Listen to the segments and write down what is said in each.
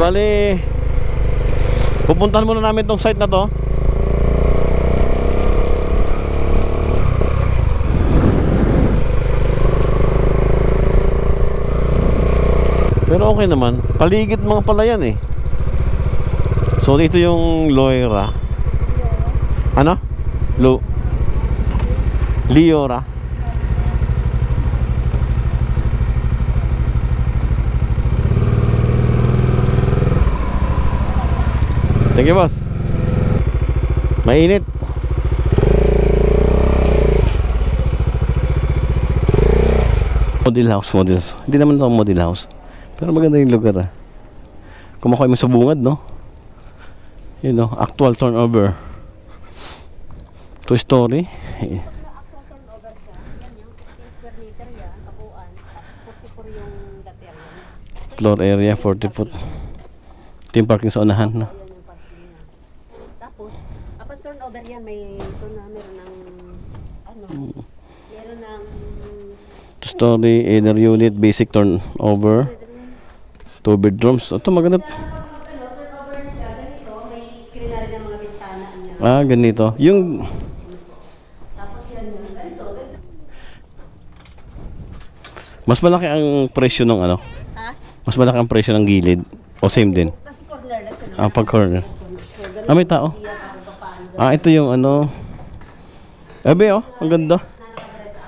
bali pupuntahan muna namin tong site na to. Pero okay naman, paligid mga pala yan eh. So dito yung Loira. Ano? Liora. Thank you, boss. Mainit. Model house. Hindi naman ito model house, pero maganda yung lugar ah. Kumakoy mo sa bungad, no? You know, actual turnover. 2 story. Actual turnover siya. Yan yung 15 square meter yan, kabuuan. Tapos 44 yung lot area niya. Floor area 40 foot. Ito yung parking sa unahan, no? Yan yung parking niya. Tapos, kapag turnover yan, may ito na meron ng meron ng 2 story, either unit, basic turnover. 2 bedrooms. Ito maganda. turnover siya. Ganito, may screen na rin yung mga bintana niya. Ah, ganito. Yung Tapos yan yung ganito. mas malaki ang presyo ng ano? Ha? Mas malaki ang presyo ng gilid. O same din? Kasi corner lang ito. Ah, pag corner. Ah, may tao. Ah, ito yung ano. Ebe, oh. Ang ganda.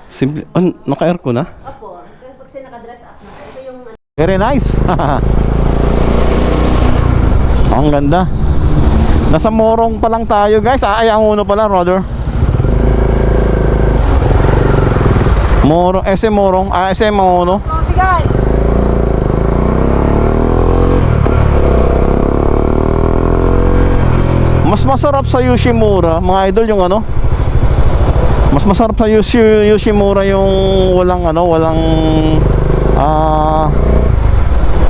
Simple. Naka-aircon na? Opo. Pag siya naka-dress up na, ito yung Very nice. Ang ganda. Nasa Morong pa lang tayo, guys. Ay, ang uno pala, brother. Morong, SM Morong. SM ang uno. Mas masarap sa Yoshimura, mga idol, yung ano. Mas masarap sa Yoshimura yung walang ano, walang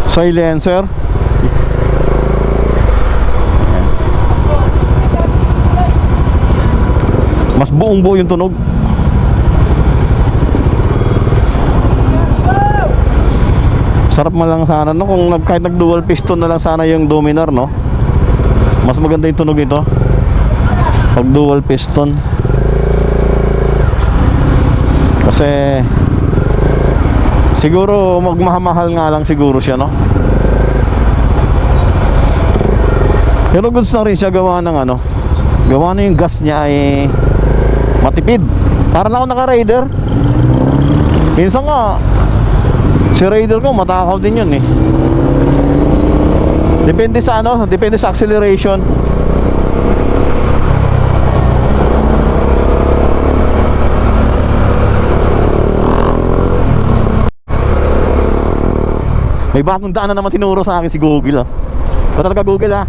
silencer. Mas buong buo yung tunog. Sarap man lang sana, no, kung kahit nag dual piston na lang sana yung Dominar, no. Mas maganda yung tunog ito pag dual piston. Kasi siguro magmahal nga lang siguro siya, no. Pero goods na rin siya, gawa ng ano, gawa na yung gas niya ay matipid. Para lang ako naka-Raider. Minsan nga si Raider ko matakaw din yun eh. Depende sa ano, depende sa acceleration. May bagong daan na naman tinuro sa akin si Google ah. So talaga Google ah.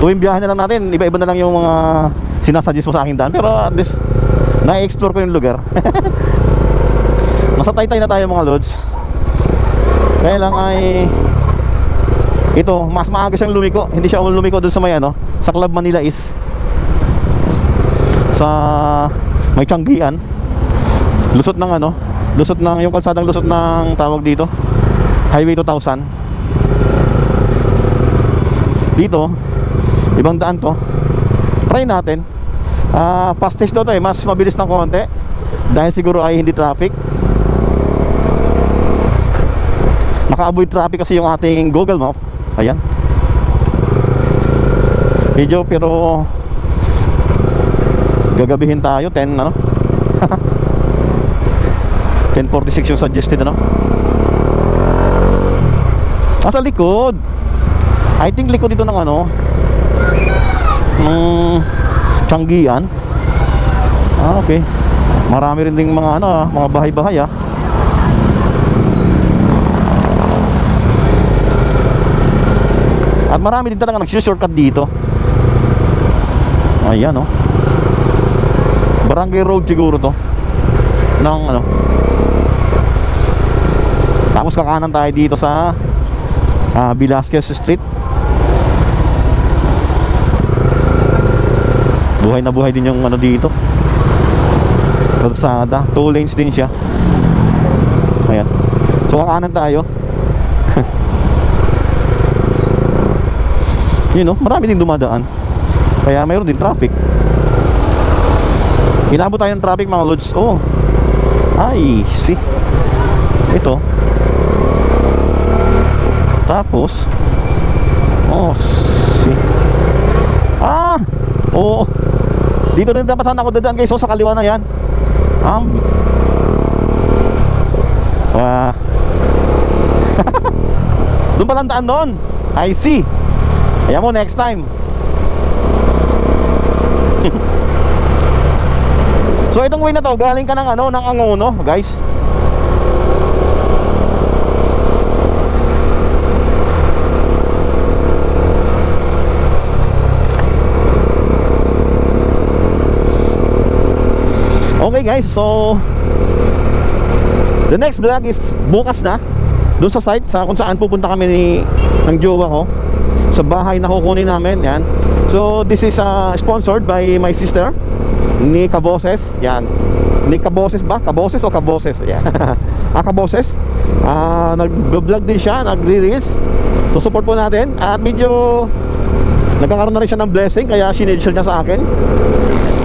Tuwing biyahe na lang natin, iba-iba na lang yung mga sinasuggest mo sa akin daan. Pero at least na-explore ko yung lugar. Nasa Taytay na tayo mga lods. Kaya lang ay ito, mas maaga siyang lumiko. Hindi siya lumiko doon sa may ano, sa Club Manila East, sa may Tianggian. Lusot ng ano, lusot ng yung kalsadang lusot ng tawag dito, Highway 2000. Dito ibang daan to. Try natin. Fastest daw to eh, mas mabilis ng konti dahil siguro ay hindi traffic. Naka-avoid traffic kasi yung ating Google Map. Ayan. Medyo pero gagabihin tayo 10 ano. 10:46 yung suggested ano. Sa likod. I think likod dito ng ano, Tianggian. Okay. Marami rin ding mga ano, mga bahay-bahay ah. At marami din talaga nag-shortcut dito. Ayan oh. Barangay Road siguro to. Ng ano. Tapos kakanan tayo dito sa Velasquez Street. Buhay na buhay din yung ano dito. Kalsada, 2 lanes din siya. Ayan. So kakanan tayo. Yun, no? Marami din dumadaan. Kaya mayroon din traffic. Inabot tayo ng traffic mga lods. Oh. Ay, see. Ito. Tapos oh, see. Ah, oh. Dito rin dapat sana ako dadaan guys. So sa kaliwa na yan. Doon palang daan doon. I see. Ayan mo next time. So itong way na to, galing ka ng ano, ng Angono, guys. Okay guys, so the next vlog is bukas na. Doon sa site, sa kung saan pupunta kami ng jowa ko, sa bahay na kukunin namin. Yan. So this is sponsored by my sister ni Kaboses. Yan. Ni Kaboses ba? Kaboses o Kaboses? Yan. Kaboses. Nag-vlog din siya, nag-release. So support po natin. At medyo nagkakaroon na rin siya ng blessing, kaya sinedshare niya sa akin.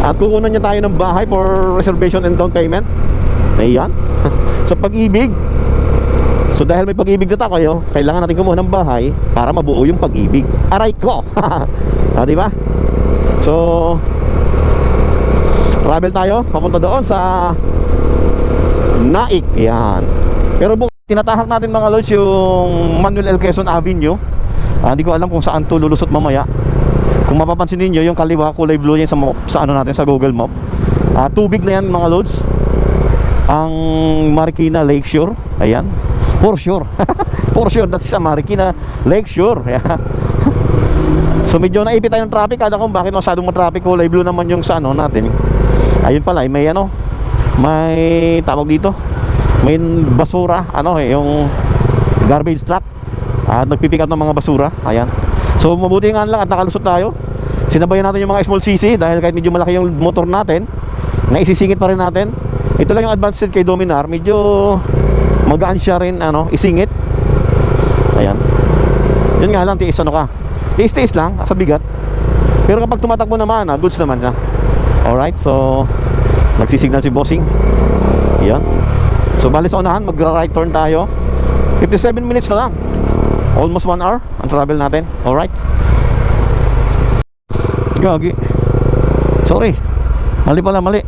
At kukunan niya tayo ng bahay for reservation and down payment. Ayan. Sa pag-ibig. So dahil may pag-ibig na tayo, kailangan natin kumuha ng bahay para mabuo yung pag-ibig. Aray ko. Diba? So travel tayo papunta doon sa Naik. Yan. Pero tinatahak natin mga lods yung Manuel L. Quezon Avenue. Hindi ko alam kung saan to lulusot mamaya. Kung mapapansin niyo yung kaliwa kulay blue yan sa ano natin sa Google Map. Tubig na yan mga lods. Ang Marikina Lakeshore. Ayan. For sure. For sure that's sa Marikina Lakeshore. So medyo naipit tayo ng traffic. Kala ko bakit masyadong traffic. Kulay blue naman yung sa ano natin. Ayun pala, may ano, may tawag dito, may basura, ano yung garbage truck. Nagpipick up ng mga basura. Ayan. So mabuti nga lang at nakalusot tayo. Sinabayan natin yung mga small CC dahil kahit medyo malaki yung motor natin, naisisingit pa rin natin. Ito lang yung advantage kay Dominar, medyo magaan siya rin ano, isingit. Ayan. Yun nga lang, tiis ano ka. Tiis lang, sa bigat. Pero kapag tumatakbo naman, goods naman na. Alright, so nagsisignal si bossing. Ayan. So bali sa unahan, magra-right turn tayo. 57 minutes na lang. Almost 1 hour ang travel natin. Alright. Gagi. Sorry. Mali pala, mali.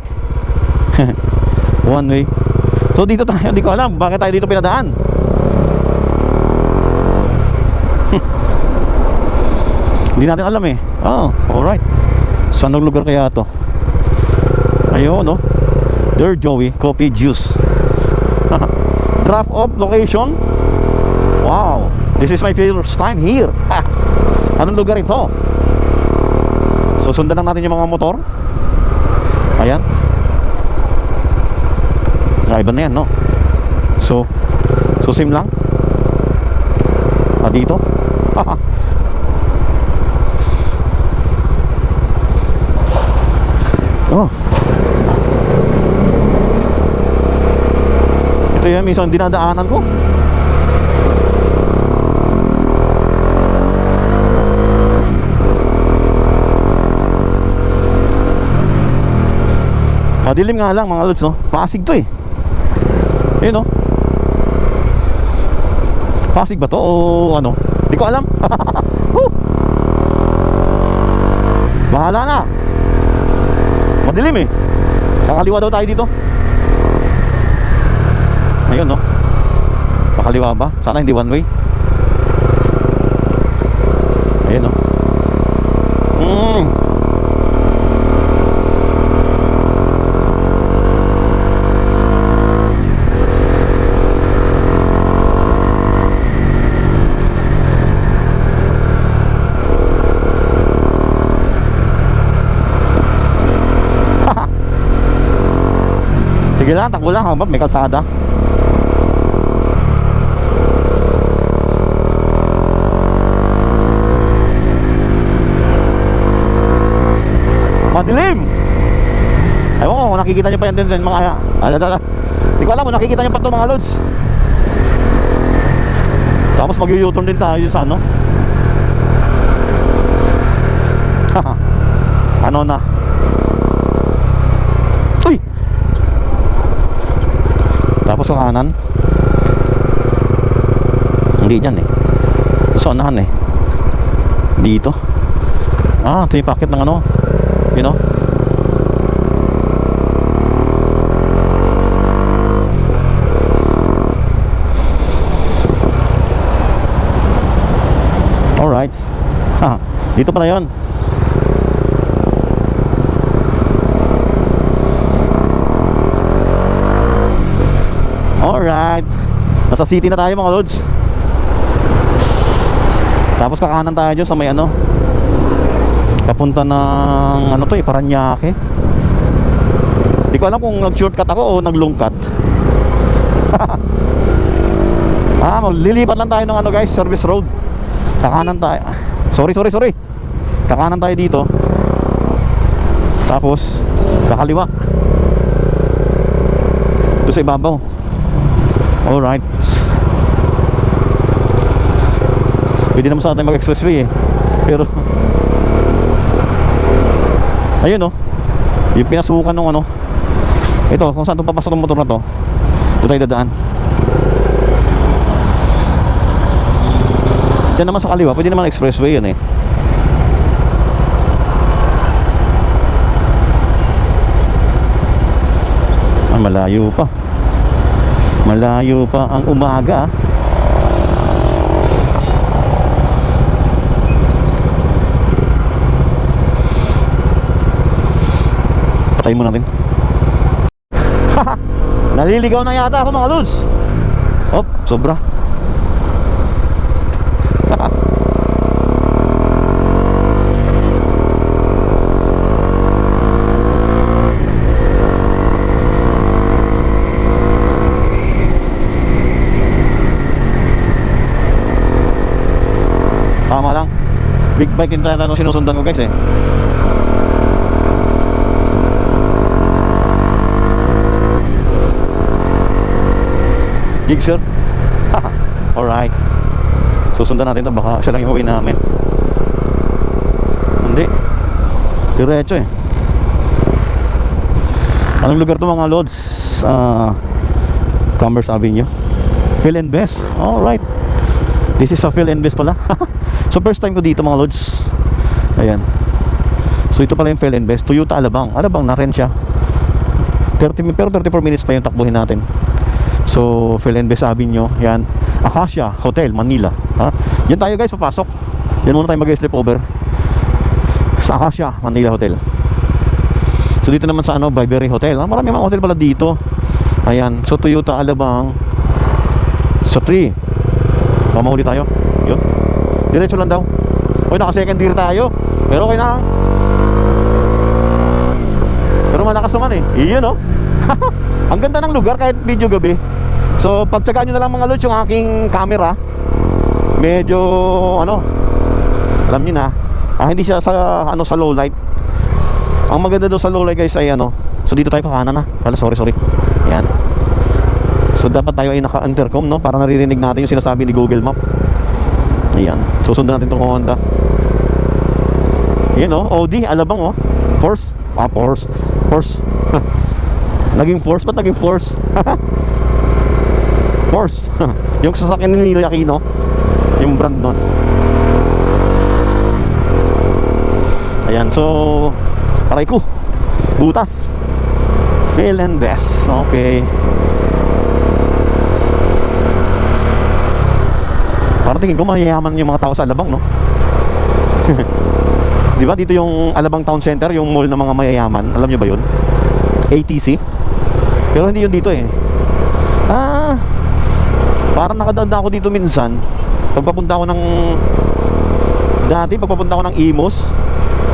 One way. So dito tayo, hindi ko alam bakit tayo dito pinadaan. Hindi natin alam eh. Oh, alright. Saan ang lugar kaya to? Ayun, no? There, Joey, coffee juice. Drop off location. Wow, this is my first time here. Anong lugar ito? So sundan lang natin yung mga motor. Ayan. Iba na yan, no? So same lang. Dito. Oh. Ito yan, minsan dinadaanan ko. Madilim nga lang mga lods, no? Pasig to eh. Ayun, no? Pasig ba to o ano? Hindi ko alam. Bahala na. Madilim eh. Kakaliwa daw tayo dito. Ayun, no? Kakaliwa ba? Sana hindi one way. Ayun, no? Sige lang, takbo lang habang may kalsada. Madilim! Ewan ko kung nakikita nyo pa yan din mga hindi ko alam kung nakikita nyo pa ito mga lods. Tapos mag-u-turn din tayo sa ano. ano na. Uy! Tapos sa kanan. Hindi dyan eh. Sa unahan eh. Dito. Ito yung packet ng ano. You know? Alright. Dito pa na yun. Alright. Nasa city na tayo mga lods. Tapos kakanan tayo dyan sa may ano, papunta ng ano to eh, Paranaque. Hindi ko alam kung nag-shortcut ako o naglungkat. Lilipat lang tayo ng ano guys, service road. Kakanan tayo. Sorry. Kakanan tayo dito. Tapos kakaliwa doon sa ibabaw. Alright. Pwede naman sa atin mag-expressway eh. Pero ayun oh, yung pinasukan ng ano. Ito, kung saan ito papasok ng motor na to, ito tayo dadaan. Yan naman sa kaliwa, pwede naman expressway yun eh. Malayo pa. Malayo pa ang umaga. Patay mo natin. Naliligaw na yata ako mga lods. Sobra. Tama lang. Big bike yung talaga nung sinusundan ko guys eh. Gig sir. Alright. Susundan natin ito. Baka siya lang yung uwi namin. Hindi. Diretso eh. Anong lugar to mga lods? Commerce Avenue, Phil and Best. Alright. This is a Phil and Best pala. So first time ko dito mga lods. Ayan. So ito pala yung Phil and Best. Toyota Alabang. Alabang na rin siya. Pero 34 minutes pa yung takbuhin natin. So Phil and Best Avenue. Yan. Acacia Hotel Manila. Yan tayo guys, papasok. Yan muna tayo mag-sleep over sa Acacia Manila Hotel. So dito naman sa ano, Vibery Hotel. Marami mga hotel pala dito. Ayan. So Toyota Alabang sa 3. Mamahuli tayo. Yun. Diretso lang daw. Uy, naka second gear tayo. Pero okay na. Pero malakas naman eh. Iyon oh. Ang ganda ng lugar kahit video gabi. So pagtsagaan nyo na lang mga lods yung aking camera. Medyo ano, alam nyo na, hindi siya sa ano, sa low light. Ang maganda doon sa low light guys ay ano. So dito tayo kakanan na. Sorry. Yan. So dapat tayo ay naka-intercom no, para naririnig natin yung sinasabi ni Google Map. Ayan. Susundan natin itong Honda. Yan oh, Audi, Alabang oh. Force. Force. Naging Force, ba't naging Force? Force. Yung sasakyan ni Nino Aquino, yung brand nun. Ayan, so aray ko, butas. Phil and Best. Okay. Parang tingin ko mayayaman yung mga tao sa Alabang no. Di ba dito yung Alabang Town Center, yung mall ng mga mayayaman. Alam nyo ba yun? ATC. Pero hindi yun dito eh. Parang nakadaan ako dito minsan. Pagpapunta ako ng pagpapunta ako ng Imus,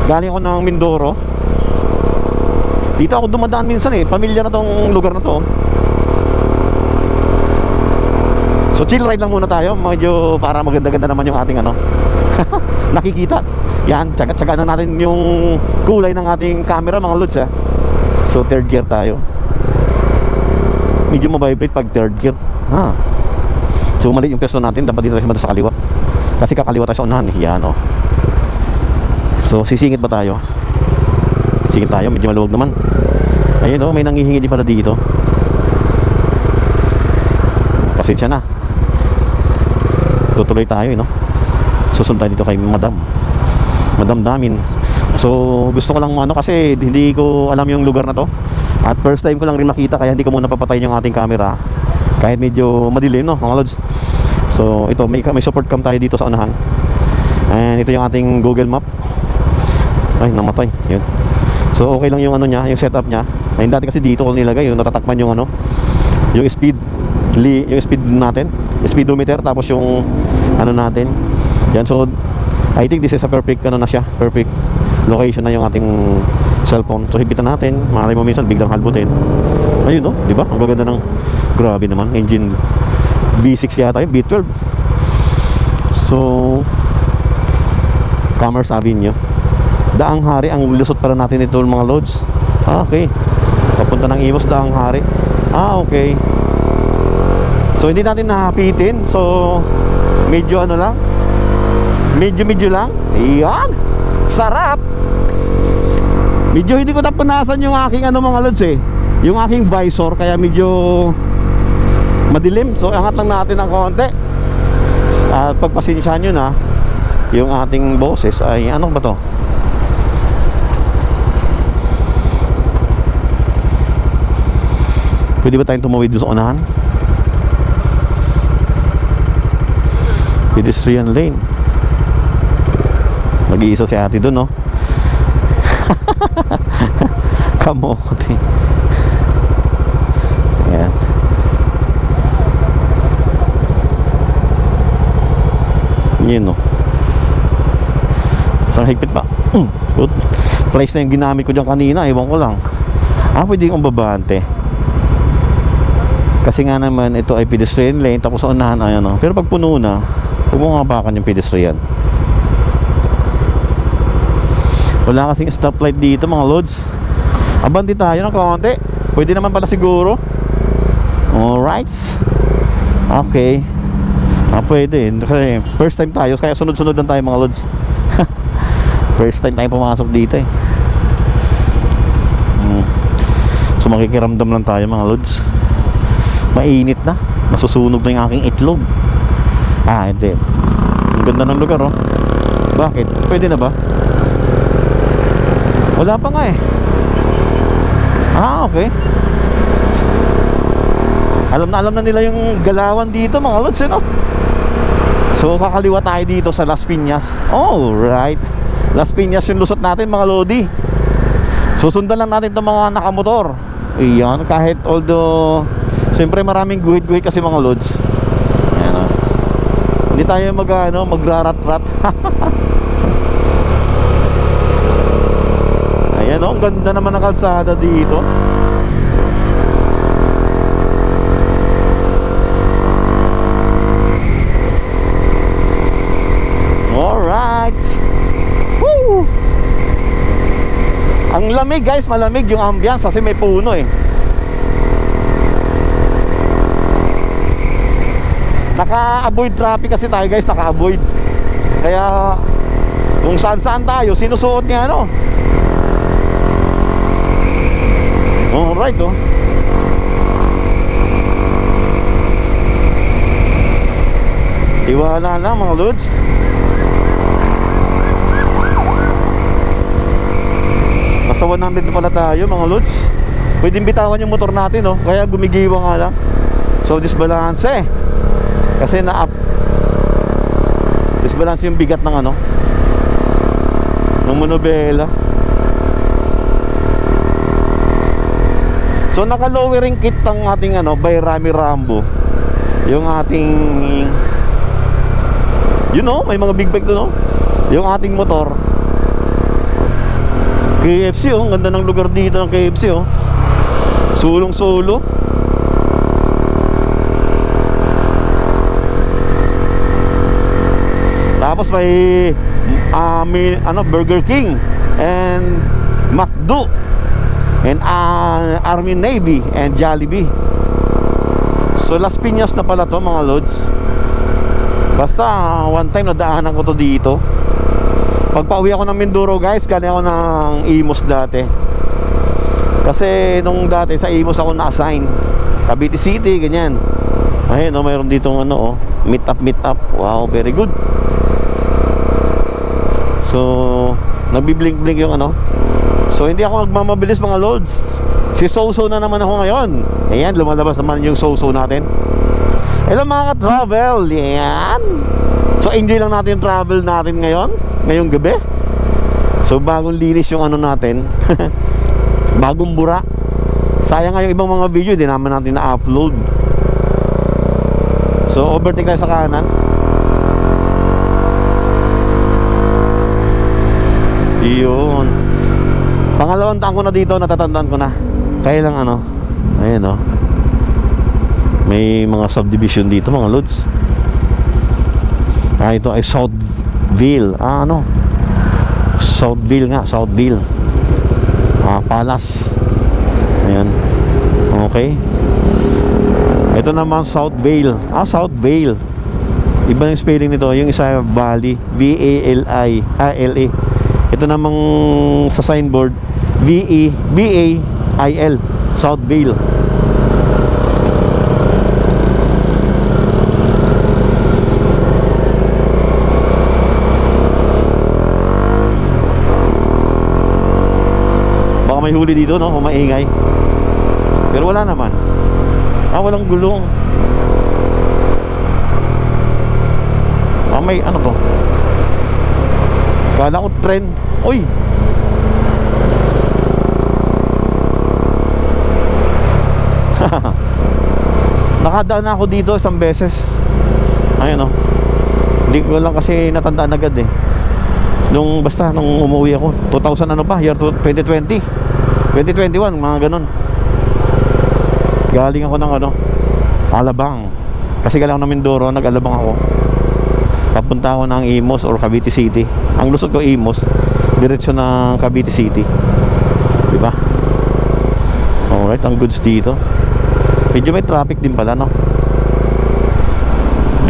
galing ako ng Mindoro. Dito ako dumadaan minsan eh. Pamilyar na tong lugar na to. So chill ride lang muna tayo. Medyo para maganda-ganda naman yung ating ano nakikita. Yan, tsaga-tsaga na natin yung kulay ng ating camera mga lods eh. So third gear tayo. Medyo mabibrate pag third gear. So mali yung peso natin. Dapat dito tayo sa kaliwa. Kasi kakaliwa tayo sa unahan eh. Yan oh. So sisingit ba tayo? Sige tayo, medyo maluwag naman. Ayun oh, may nanghihingi din pala dito. Pasensya na. Tutuloy tayo no. Susunod tayo dito kay Madam Damin. So gusto ko lang ano, kasi hindi ko alam yung lugar na to. At first time ko lang rin makita, kaya hindi ko muna papatayin yung ating camera kahit medyo madilim no mga lods. So ito, may support cam tayo dito sa unahan. And ito yung ating Google Map. Ay, namatay. Yun. So okay lang yung ano niya, yung setup niya. Ay, dati kasi dito ko nilagay, yung natatakpan yung ano, yung speed natin, speedometer, tapos yung ano natin. Yan, so I think this is a perfect ano na siya, perfect location na yung ating cellphone. So hibitan natin, maaari mo minsan biglang halbutin. Ayun no, di ba? Ang gaganda ng, grabe naman, engine V6 yata yung V12. So Commerce Avenue, Daang Hari ang lusot para natin ito mga loads. Okay, papunta ng Imus, Daang Hari. Okay. So hindi natin nahapitin. So medyo ano lang, medyo lang. Iyan, sarap. Medyo hindi ko napunasan yung aking ano mga lods yung aking visor, kaya medyo madilim. So angat lang natin ng konti. At pagpasensyahan nyo na yung ating boses ay ano ba to? Pwede ba tayong tumawid sa unahan? Pedestrian lane. Nag-iisa si ate dun no. Kamote. Ayan. Yun no. Saan higpit pa? Price na yung ginamit ko dyan kanina, ewan ko lang. Pwede kong babante. Kasi nga naman ito ay pedestrian lane, tapos sa unahan ay ano. Pero pag puno na, huwag mo ngapakan yung pedestrian. Wala kasing stoplight dito mga loads. Abante tayo ng konti. Pwede naman pala siguro. Alright. Okay. Pwede. Kasi first time tayo, kaya sunod-sunod lang tayo mga loads. First time tayo pumasok dito So makikiramdam lang tayo mga loads. Mainit na. Masusunog na yung aking itlog. Hindi. Ang ganda ng lugar oh. Bakit? Pwede na ba? Wala pa nga okay. Alam na nila yung galawan dito mga lods no? So kakaliwa tayo dito sa Las Piñas. Alright, Las Piñas yung lusot natin mga lodi. Susundan lang natin itong mga nakamotor. Iyan, kahit although siyempre maraming guhit-guhit kasi mga lods. Ayan o. Hindi tayo magrarat-rat. Ayan o, ang ganda naman ng kalsada dito. Alright. Woo! Ang lamig guys, malamig yung ambiance kasi may puno Naka-avoid traffic kasi tayo guys, naka-avoid. Kaya kung saan-saan tayo, sinusuot niya Alright Iwala na mga lods. Nasa 100 na pala tayo mga lods. Pwedeng bitawan yung motor natin kaya gumigiwa nga lang. So disbalance kasi na-up. Disbalance yung bigat ng ng monobela. So naka-lowering kit ng ating by Rami Rambo. Yung ating may mga big bike doon yung ating motor. KFC ang ganda ng lugar dito ng KFC sulong-sulo. Tapos may Burger King and McDo and Army Navy and Jollibee. So Las Piñas na pala to mga lods. Basta one time nadaanan ko to dito. Pag pauwi ako ng Mindoro guys, galing ako ng Imus dati. Kasi nung dati sa Imus ako na-assign, Cavite City, ganyan. Ayun, oh, mayroon ditong ano, oh, meet up. Wow, very good. So, nagbi-blink-blink yung ano. So, hindi ako magmamabilis mga loads. Si Soso na naman ako ngayon. Ayan, lumalabas naman yung Soso natin. Hello mga ka-travel. Ayan. So, enjoy lang natin yung travel natin ngayon, ngayong gabi. So, bagong linis yung ano natin. Bagong bura. Sayang nga yung ibang mga video, di naman natin na-upload. So, overtake tayo sa kanan. Yun. Pangalawang taon ko na dito, natatandaan ko na. Kaya lang ano, ayan o, may mga subdivision dito mga lods. Ito ay Southville. Southville nga, Southville. Palace. Ayan. Okay. Ito naman Southvale. Southvale. Iba yung spelling nito. Yung isa Valley, V-A-L-I-L-A. Ito namang sa signboard V-E-B-A-I-L, Southvale. Baka may huli dito, no? Kung maingay. Pero wala naman. Walang gulong. May ano to? Kala ko tren. Uy! Nakadaan na ako dito isang beses. Ayun o. Hindi ko lang kasi natandaan agad eh. Nung umuwi ako 2000 ano pa, year 2020 2021, mga ganun. Galing ako ng ano, Alabang. Kasi galing ako ng Mindoro, nag-Alabang ako. Papunta ako ng Imus or Cavite City. Ang lusot ko Imus, diretso ng Cavite City. Diba? Alright, ang goods dito. Medyo may traffic din pala, no?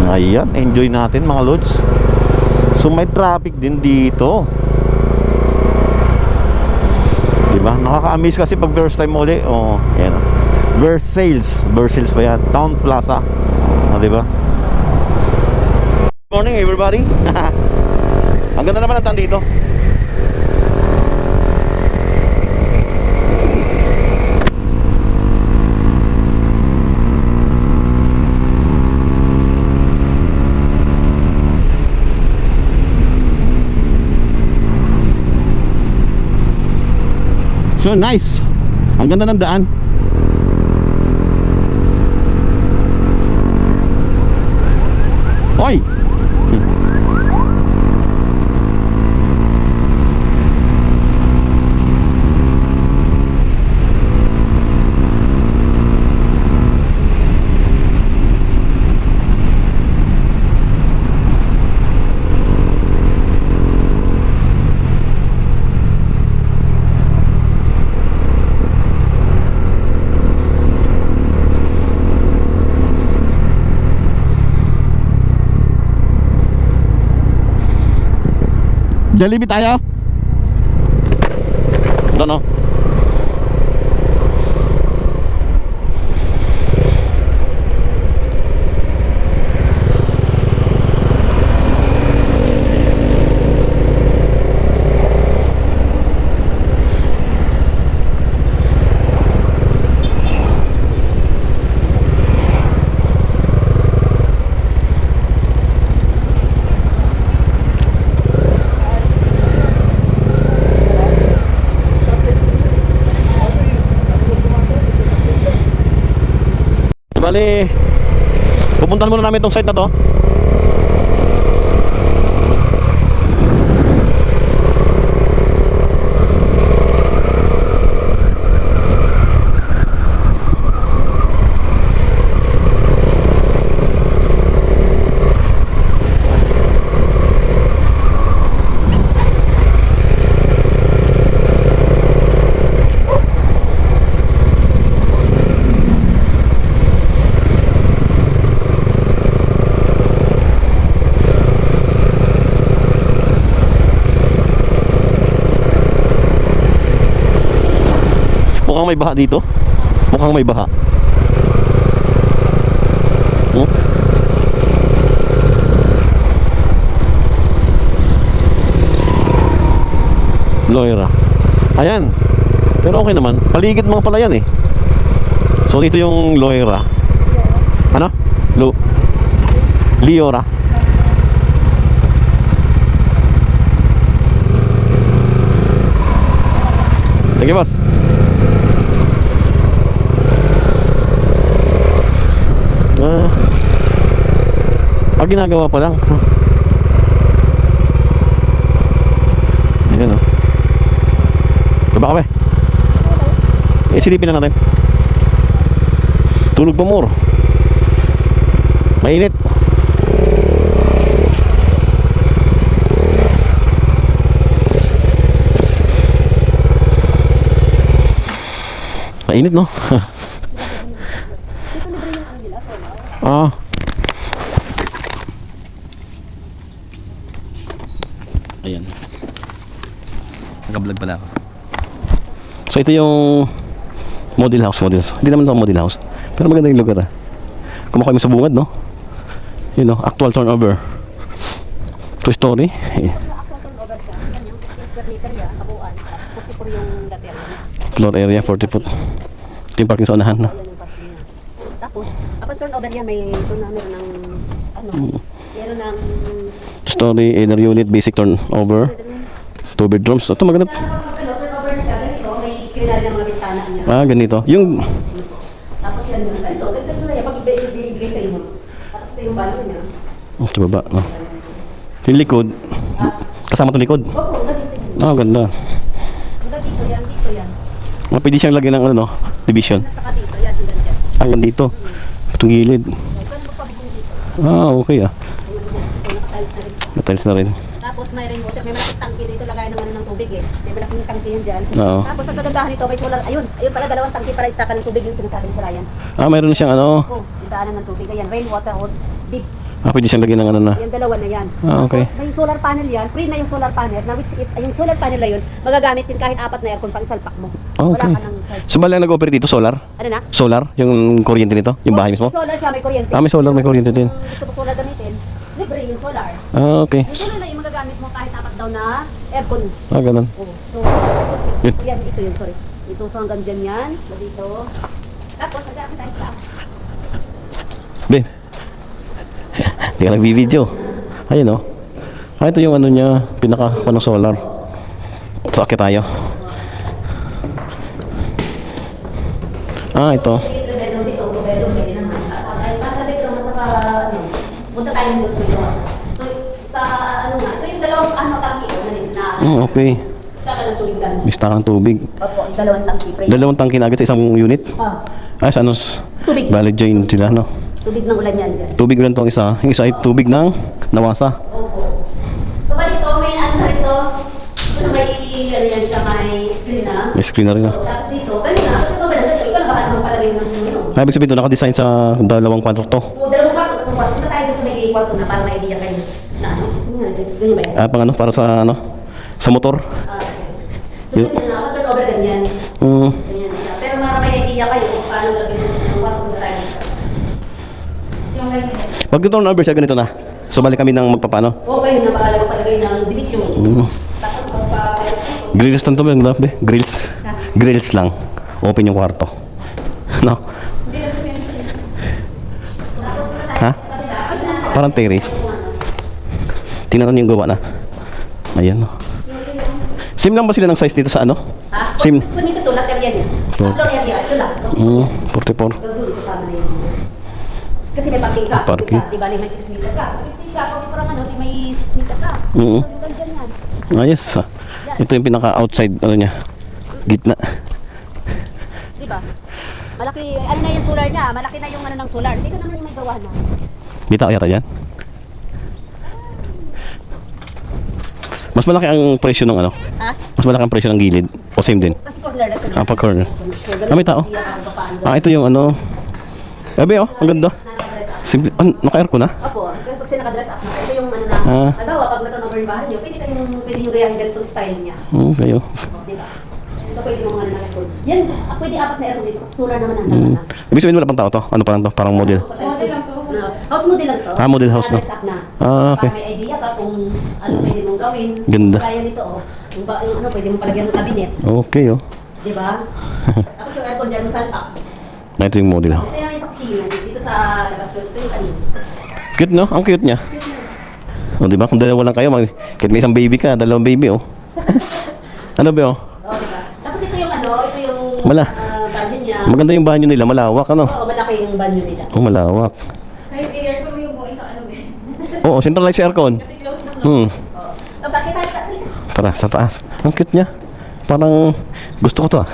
Ayan, enjoy natin mga loads. So may traffic din dito. Diba? Nakaka-amaze kasi pag first time uli. Oh, ayan. Versailles ba yan? Town Plaza. Diba? Good morning everybody. Ang ganda naman ang tan dito. So nice. Ang ganda ng daan. Oy. Jollibee tayo. Ito no. Bali, pupuntahan muna namin itong site na to. may baha dito. Mukhang may baha. Hmm? Loira. Ayan. Pero okay naman. Paligid mga pala yan eh. So dito yung Loira. Ano? Liora. Sige boss. Ginagawa pa lang. Ayan o. Baba ka ba? Silipin na natin. Tulog pa more. Mainit. Mainit no? Ah. Ayan. Nag-vlog pala ako. So ito yung model house. Hindi naman ito model house, pero maganda yung lugar ah. Kumakain mo sa bungad no? Yun no, actual turnover. 2 story. Actual turnover siya. Yan yung 15 square meter yan, kabuuan. Tapos 44 yung dating. Floor area 40 foot. Ito yung parking sa unahan no? Yan yung parking niya. Tapos, kapag turnover yan, may turnover ng ano, meron ng 2 story, inner unit, basic turnover. 2 bedrooms. Ito maganda. turnover siya. Ganito, may screener ng mga bintana niya. Ah, ganito. Yung Tapos yan yung ganito. Ganito sila yan, pag ibigay sa inyo. Tapos ito yung banyo niya. sa baba no? Yung likod. Kasama itong likod. Opo, ganito yan. Ah, ganda. Dito yan, dito yan. Pwede siyang lagyan ng ano no? Division. Saka dito, yan, dyan. Hanggang dito. Itong gilid. Pwede magpabigong dito. Ah, okay ah. Nakatiles na rin. Matiles na rin. Tapos may rainwater, may malaking tangke dito, lagay naman ng tubig eh. May malaking tangke yan dyan. Oo. Tapos ang kagandahan nito, may solar, ayun pala, 2 tangke para istakan ng tubig yung sinasabi ni Sir Ryan. Ah, mayroon na siyang ano. Oh, yung daanan ng tubig, ayan, rainwater hose, big. Ah, pwede siyang lagyan ng ano na. Yung 2 na yan. Ah, okay. Tapos may solar panel yan, free na yung solar panel, na which is, yung solar panel na yun, magagamit din kahit 4 na aircon pang isalpak mo. Ah, okay. Wala ka ng charge. So, bali ang nag-operate dito, solar? Ano na? Solar? Yung kuryente nito? Yung bahay mismo? May solar siya, may kuryente. Ah, may solar, may kuryente din. Kung gusto mo solar gamitin, libre yung solar. Ah, okay. Yung solar na yung magagamit mo kahit 4 daw na aircon. Ah, ganun. Oh, so, Yun. yan, ito yun, sorry. Ito, so hanggang dyan yan, so dito. Tapos, nag-aakit tayo sa Be. Hindi ka nag-video. Ayun o. Ah, ito yung ano niya, pinaka panong solar. So, akit tayo. Ah, ito. bedroom dito, bedroom pwede naman. Sa bedroom, at saka, ano, punta tayo ng dito. So, sa, ano nga, ito yung 2 tangki, na, Okay. isa ka ng tubig lang. Bista ka ng tubig. Opo, 2 tangki. Pre. 2 tangke na agad sa isang unit. Ah, Ah, sa ano? tubig. Valid join sila, no? Tubig ng ulan yan dyan. Tubig lang itong isa. Yung isa ay tubig ng nawasa. Opo. So, ba dito, may ano rito, ito may, ano yan siya, may screen na. May screen na rin. So, tapos dito, kanina, kasi ito, ito, ikaw na baka naman palagay ng ano. Ah, ibig sabihin ito, nakadesign sa 2 kwarto. O, 2 kwarto. Punta tayo sa may kwarto na para may idea kayo na ano. Ganyan ba yan? Ah, pang ano? Para sa ano? Sa motor. So, ganyan na, turn over ganyan. Ganyan siya. Pero may idea kayo kung paano lagay ng kwarto. Punta tayo dito. Yung ganyan. Pag turn over siya, ganito na. So, balik kami ng magpapano. Okay, napakalaga ko palagay ng division. Tapos magpa-fire. Grills lang ito, be. Grills. Grills lang. Open yung kwarto. No? Ha? Parang terrace. Tingnan natin yung gawa na. Ayan, no. Same lang ba sila ng size dito sa ano? Ha? Same. Kung dito to, lahat area niya. Floor area, ito lang. 44. Gagawin kasama na yun. Kasi may parking ka. Parking. Di ba, may 6 meter ka. 50 siya, kung parang ano, di may 6 meter ka. Oo. So, yung ganyan yan. Ayos. Ito yung pinaka-outside, ano niya. Gitna. Di ba? Malaki, ano na yung solar niya, malaki na yung ano ng solar. Hindi ka naman yung may gawa na. Dito yata yan. Mas malaki ang presyo ng ano? Ha? Mas malaki ang presyo ng gilid. O same din? Kasi corner na ito. Ah, pag corner. Ah, may tao. Ah, ito yung ano. Ebe, oh, ang ganda. Simple. Ah, naka-aircon na? Opo, kasi pag sila naka-dress up, ito yung ano na, halimbawa, pag nag-turnover yung bahay niyo, pwede nyo gayahin ganitong style niya. Kayo. O, di ba? Ito pwede mo nga naman. Yan, pwede apat na aircon dito. Kasi solar naman ang Hmm. dalawa. Ibig sabihin wala pang tao to? Ano pa lang to? Parang model. Model lang to. House model lang to. Ah, model house na. Dress up na. Ah, okay. Para may idea ka kung ano pwede mong gawin. Ganda. Kaya nito, oh. Yung ano, pwede mong palagyan ng cabinet. Okay, oh. Di ba? Tapos yung aircon dyan, yung salpak. Na ito yung model, oh. Ito yung sa kusina. Dito sa labas ko. Ito yung kanina. Cute, no? Ang cute niya. O, diba? Kung dalawa lang kayo, kahit may isang baby ka, dalawang baby, oh. Ano ba, oh? Oh, diba? Tapos ito yung ano, ito yung Mala. banyo niya. Maganda yung banyo nila, malawak, ano? Oo, malaki yung banyo nila. Oh, malawak. Kahit i-aircon mo yung buong isang ano eh. Oo, centralized aircon. Kasi close na close. Hmm. Oo. Tapos akin tayo sa Tara, sa taas. Ang cute niya. Parang gusto ko to, ah.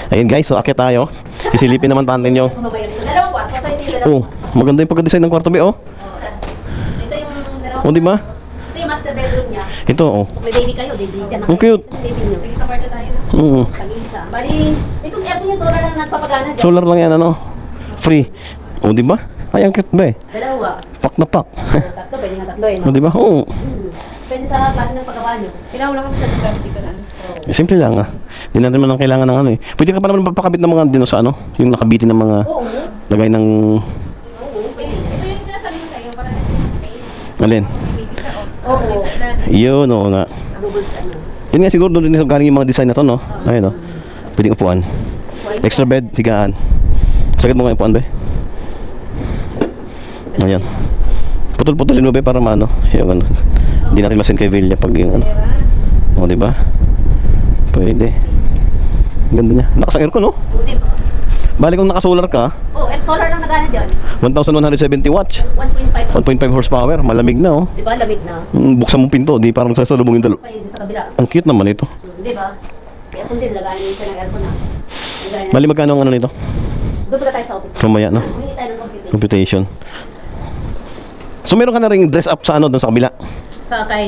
Ayun, guys, so akit tayo. Sisilipin naman natin yung... Dalawang kwarto. So, ito yung dalawang Oh, maganda yung pagka-design ng kwarto, be, oh. Ito yung dalawang Oh, di ba? Ito yung master bedroom niya. Ito, oh. Kung may baby kayo, di dyan Ang cute. Baby niyo. Sige, sa kwarto tayo. Oo. Tag-isa. Bali, itong aircon niya, solar lang nagpapagana dyan. Solar lang yan, ano? Free. Oh, di ba? Ay, ang cute, be. Dalawa. Pak na pak. Tatlo, pwede nga tatlo eh. Oh, di ba? Oo. Pwede sa klase ng paggawa niyo. Pinahula kami sa lugar dito na. Simple lang, ah. Hindi natin man ang kailangan ng ano, eh. Pwede ka pa naman papakabit ng mga dino sa ano? Yung nakabitin ng mga Oo. lagay ng... Oo. Pwede. Ito yung sinasabi ko sa'yo para Alin? Oo. Yun, oo nga. Double ano. Yun nga siguro doon din galing yung mga design na to, no? Ayun, no? Pwedeng upuan. Extra bed, higaan. Sakit mo nga yung upuan, be. Ayan. Putol-putulin mo, be, para maano. Yung ano. Hindi natin masin kay Villa pag yung ano. O, di ba? Pwede. Ganda niya. Lakas ang aircon, no? Oo, di ba? Balik kung naka-solar ka, Oo, solar lang nagana dyan. 1,170 watts. 1.5. 1.5 horsepower. Malamig na, oh. Di ba? Lamig na. Buksan mo pinto, di parang sasalubong yung dalo. Pa yun sa kabila. Ang cute naman ito. Di ba? Kaya kung din, lagayan niyo siya ng aircon na. Lagayan na. Bali, magkano ang ano nito? Doon pala tayo sa office. Mamaya, no? Humingi tayo ng computer. Computation. So meron ka na ring dress up sa ano doon sa kabila? Sa kay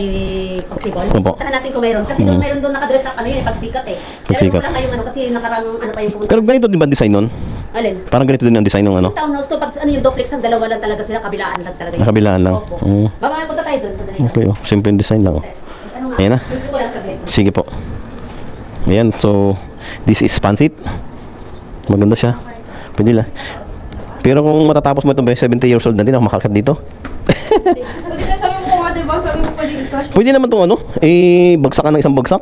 Pagsibol. Opo. Tahan natin kung mayroon. Kasi doon mayroon doon nakadress up, ano yun, pagsikat eh. Pagsikat. Pero wala kayong ano, kasi nakarang ano pa yung pumunta. Pero ganito din ba ang design nun? Alin? Parang ganito din ang design ng ano? Townhouse to, pag ano yung duplex, ang dalawa lang talaga sila, kabilaan lang talaga. yun. Kabilaan lang. Opo. Oo. Mamaya punta tayo doon. Punta tayo. Okay, oh. Simple yung design lang, oh. Ano nga? Ayan na. Dito ko lang sabihin. Sige po. Ayan, so this is pansit. Maganda siya. Pwede lang. Pero kung matatapos mo ito ba, 70 years old na din ako makakat dito. Pwede na sabi mo nga, diba? Sabi mo pwede i-cash. Pwede naman itong ano, bagsakan ng isang bagsak.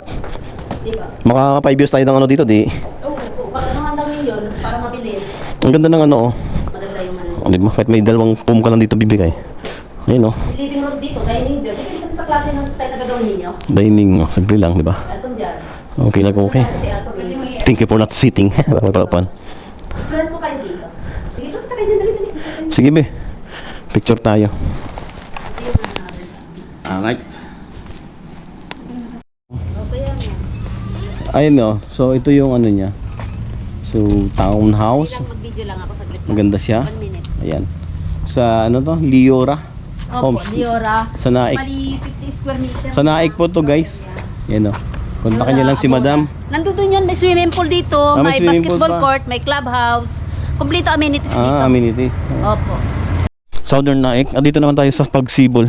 Di ba? Maka 5 years tayo ng ano dito, di. Oo. Pag ano lang yun, para mabilis. Ang ganda ng ano, oh. Maganda yung ano. Oh, di ba? Kahit may dalawang foam ka lang dito bibigay. Ayun, oh. Living room dito, dining dito. Depende kasi sa klase ng style na gagawin ninyo. Dining, oh. Simple lang, di ba? Atom dyan. Okay lang, okay. Kasi atom yun. Thank you for not sitting. Papapan. Sulat po kayo dito. Sige, ito kayo dyan. Dali. Sige, be. Picture tayo. Alright. Okay yan. Ayun, oh. So, ito yung ano niya. So, townhouse. Bilang mag-video lang ako saglit lang. Maganda siya. 1 minute. Ayan. Sa ano to? Liora. Opo, Liora. Sa Naik. Bali 50 square meter. Sa Naik po to, guys. Yan, oh. Kontakin niyo lang si Madam. Nandun yun, may swimming pool dito, may may swimming pool basketball pa. court, may clubhouse. Kompleto amenities dito. Amenities. Opo. Southern Naik. Dito naman tayo sa Pagsibol.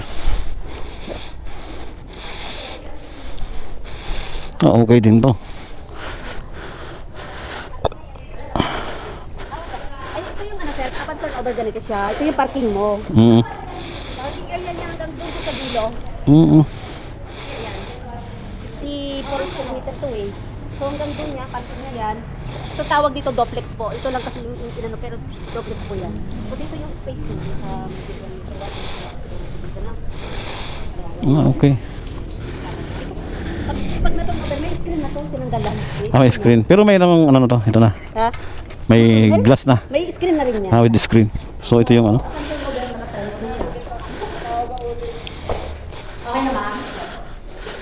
Okay din to. Ay, ito yung ano sir, kapag turn over ganito siya, ito yung parking mo. Parking area niya hanggang doon sa dulo. Ayan. 54 square meter to eh. So hanggang doon niya, parking niya yan. So tawag dito duplex po. Ito lang kasi yung inano, pero duplex po yan. So dito yung space niya sa dito na. Okay. Pag natong model, may screen na to, tinanggalan. May screen. Pero mayroong ano na to. Ito na. Ha? May glass na. May screen na rin yan. With the screen. So ito yung ano. Okay na ma'am?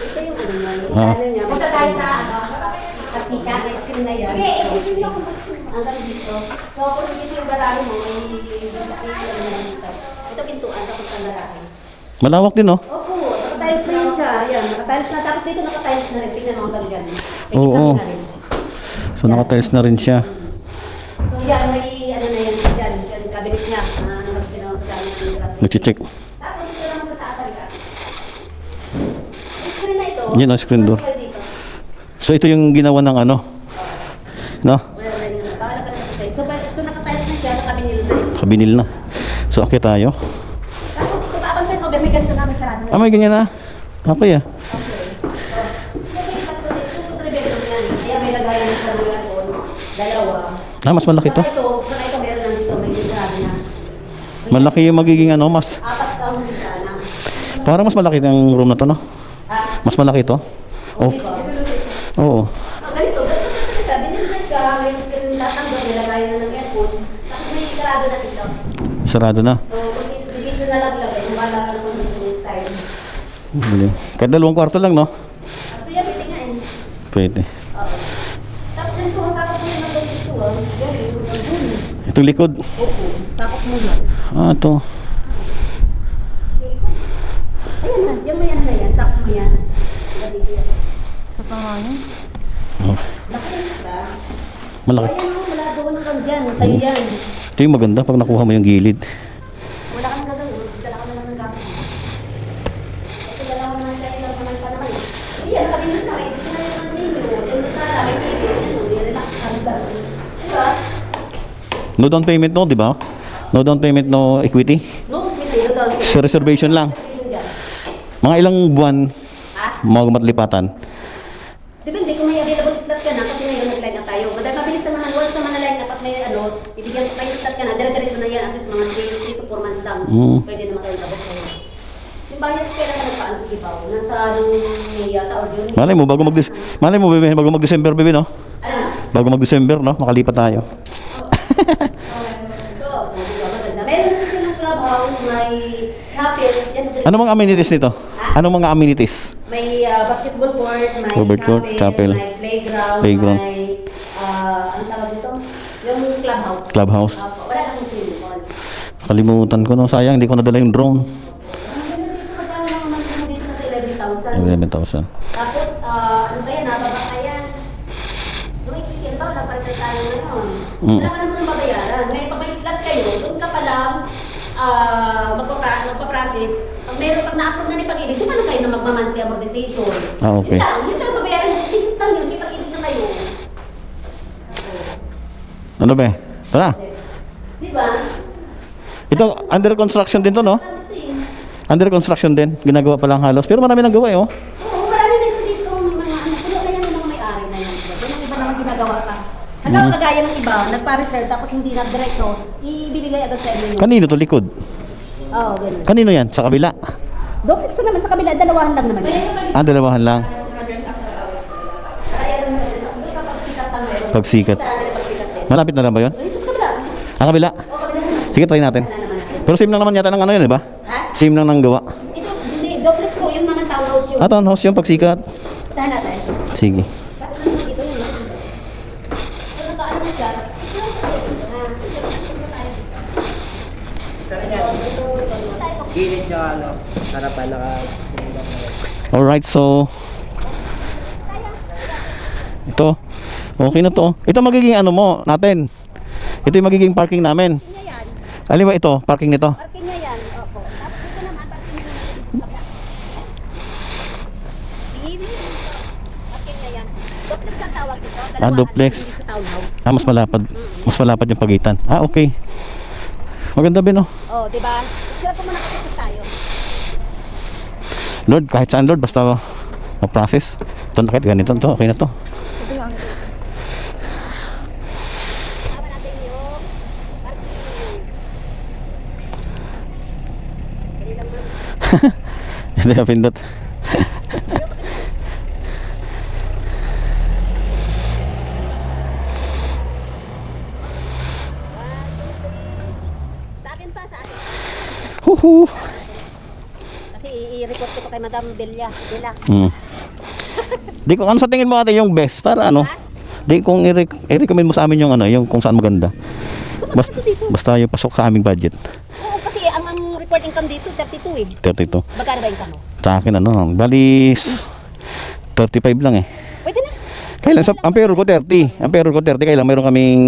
Ito yung ano niya. Yung Ah. ano niya. Punta tayo sa ano. Kasika. May screen na yan. Okay, hanggang dito. So kung dito yung garahe mo, may dito. Ito pintuan, tapos ang garahe. Malawak din, oh. Opo, nakatiles na yun siya. Ayan, nakatiles na. Tapos dito nakatiles na rin. Tingnan mo ang baligan. May Oo. kisame na rin. So nakatiles na rin siya. So yan, may ano na yan dyan. Yung cabinet niya. Ano mas sinawag sa dami ng cabinet. Nag-check. Tapos ito naman sa taas halika. Yung screen na ito. Yan ang screen door. Dito. So ito yung ginawa ng ano, no? Wala na yun. Baka nagkakaroon sa so nakatiles na siya, nakabinil na yun. Kabinil na. So akit tayo. Tapos ito ba, abang tayo, may ganito namin sarado na. Ah, may ganyan na. Okay ah. Kaya may lagayan ng sarado doon. Dalawa. Ah, mas malaki to. Saka ito meron nandito, may sarado na. Malaki yung magiging ano, mas. Apat taon din sana. Parang mas malaki ng room na to, no? Ha? Mas malaki to. Oh. Oo. Ganito siya, binil na siya, may screen tatanggal, nilagayan na ng aircon. Tapos may sarado na dito. Sarado na. So, kung division na lang lagay, kung bala ka lang kung yung style. Kahit 2 kwarto lang, no? At kuya, pwede nga eh. Pwede. Oo. Tapos ganito, sakop mo yung nagawin dito, galing, ang Itong likod. opo, sakop mo lang. Ah, ito. Ayan na, yung may ano na yan, sakop mo yan. Galing yan. Sa pangalan? Oh, Laki yan ba? malaki. Ayan mo, wala doon kang dyan, sa'yo yan. Ito yung maganda pag nakuha mo yung gilid. Wala ka nang gagawin, dala ka na lang ng gamit. Ito dala ko naman tayo lang naman pa naman. Iyan, sabi nyo na, ito na yung ninyo. Yung sala, may tigil, relax ka lang. Diba? No down payment, no, di ba? No down payment, no equity. No, hindi, daw. Sa reservation lang. Mga ilang buwan, Ha? matlipatan. Depende kung may available slot ka na, kasi ngayon nag-line up tayo. Madali mabilis naman, once naman na-line up at may ano, ibigyan ko kayo slot ka na, dire-diretso na yan, at least mga 3 to 4 months lang. Pwede naman kayo tabok kayo. Yung bayad kailangan nagpaan, sige pa, nasa nung May yata or June. Malay mo, bebe, bago mag-December, bebe, no? Ano? Bago mag-December, no? Makalipat tayo. Ito, maganda. Meron na sila ng clubhouse, may chapel, yan. Ano mga amenities nito? Anong mga amenities? May basketball court, may Basketball court, chapel, may playground, playground. may, ano tawag dito? Yung clubhouse. Clubhouse. Wala kang swimming pool. Kalimutan ko, no? Sayang, hindi ko nadala yung drone. Magkano naman naman dito na sa 11,000. 11,000. Tapos, ano ba yan, nababa ka yan. Nung ikikin ba, wala pa rin tayo ngayon. Wala ka naman ng babayaran. Ngayon, pag may slot kayo, doon ka pa lang magpa-process. Pag meron pag na-approve na ni Pag-ibig, di ba na kayo na magmamanti ang mag-decision? Ah, okay. Yun lang, babayaran mo. Tinis lang yun, di Pag-ibig na kayo. Ano ba? Tara. Di ba? Ito, under construction din to, no? Under construction din. Ginagawa pa lang halos. Pero marami nang gawa, eh, oh. Oo, marami dito may mga ano, puno na yan ng mga may-ari na yan. Yung iba naman ginagawa pa. Ano, kagaya ng iba, nagpa-reserve tapos hindi nag-diretso, ibibigay agad sa inyo yun. Kanino to likod? Oo, ganun. Kanino yan? Sa kabila? Duplex na naman sa kabila, dalawahan lang naman yan. Ah, dalawahan lang. Kaya doon sa pagsikat lang meron. Pagsikat. Pagsikat din. Malapit na lang ba yun? Dito sa kabila. Ah, kabila. Oo, kabila naman. Sige, try natin. Kabila naman. Pero same lang naman yata ng ano yun, di ba? Ha? Same lang ng gawa. Ito, hindi, duplex po, yung naman townhouse yun. Ah, townhouse yung pagsikat. Tahan natin. Sige. Bakit naman dito yung laki? So, nakaano na siya. Gilid siya ano, harapan naka. Alright, so ito, okay na to. Ito magiging ano mo natin. Ito yung magiging parking namin. Parking niya yan. Alin ba ito? Parking nito? Parking niya yan. Opo. Tapos ito naman, parking niya natin dito sa back. Hindi. Parking niya yan. Duplex ang tawag dito. Ah, duplex. Dito sa townhouse. Ah, mas malapad. Mas malapad yung pagitan. Ah, okay. Maganda ba, no? Oh, di ba? Sira po muna kasi tayo. Lord, kahit saan Lord, basta ma-process. Ito na kahit ganito, to, okay na to. Tama natin yung parking. Dali lang ma'am. Hindi ka pindot. Sa akin pa, sa akin. Huhu. Kasi i-report ko to kay Madam Delia. Di ko, ano sa tingin mo ate yung best? Para ano? Di kung i-recommend mo sa amin yung ano, yung kung saan maganda. Basta yung pasok sa aming budget. Oo, kasi ang report income dito, 32 eh. 32. Magkano ba income mo? Sa akin ano, bali 35 lang eh. Pwede na. Kailan sa ang payroll ko 30. Ang payroll ko 30 kailan mayroon kaming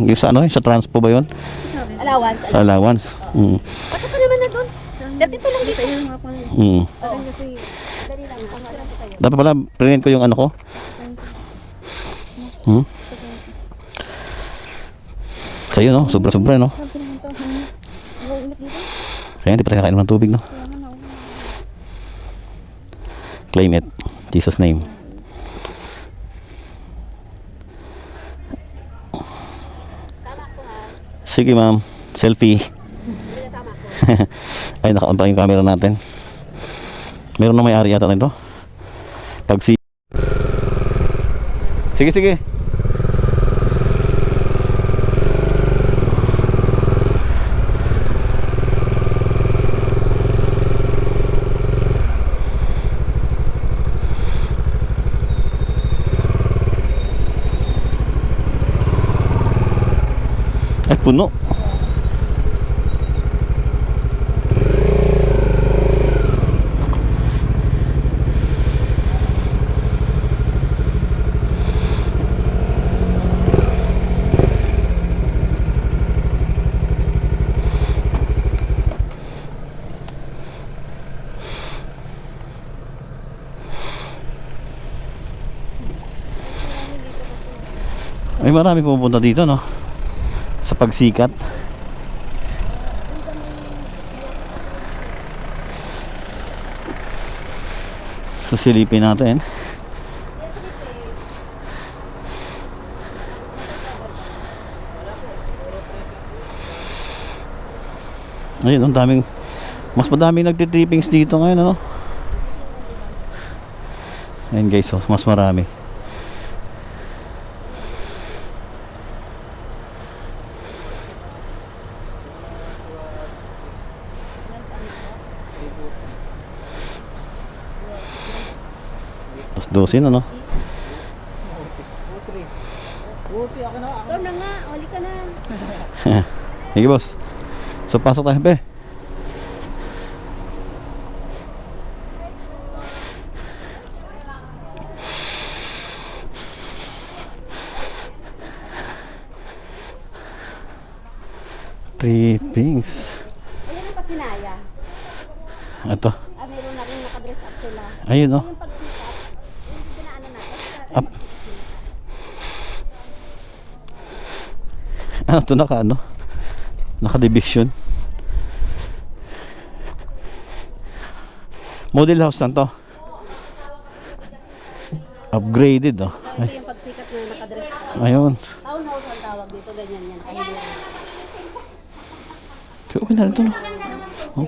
yung sa ano, sa transpo ba 'yon? Allowance. Sa allowance. Pasok ka naman na doon. 32 lang dito. Mm. Oo. Dali lang. Ang ko tayo. Dapat pala print ko yung ano ko. Hmm? Sa'yo no, sobra-sobra no. Sabi naman to, mainit dito. Kaya hindi pa tayo kainom ng tubig no. Kaya man ako. Claim it. Jesus name. Sige ma'am. Selfie. Ay, naka-on pa yung camera natin. Meron na may-ari yata nito. Pag si... Sige, sige. Ay, puno. Ay, marami pumupunta dito no. Sa pagsikat. Susilipin natin. Ayun, ang daming, mas madaming nagtitrippings dito ngayon ano. Ayun guys, oh, mas marami. Tapos 12 ano? Ikaw na nga, uli ka na. Sige boss. So pasok tayo pe. Trippings. Ayan ang pasinaya. Ito. Meron na rin nakadress up sila. Ayun oh. Yung pagsikat, yung pinaano natin. Up. Ano to, naka ano? Naka-division. Model house lang to. Upgraded oh. Ito yung pagsikat na nakadress up. Ayun. Townhouse ang tawag dito, ganyan yan. Okay na rin to no?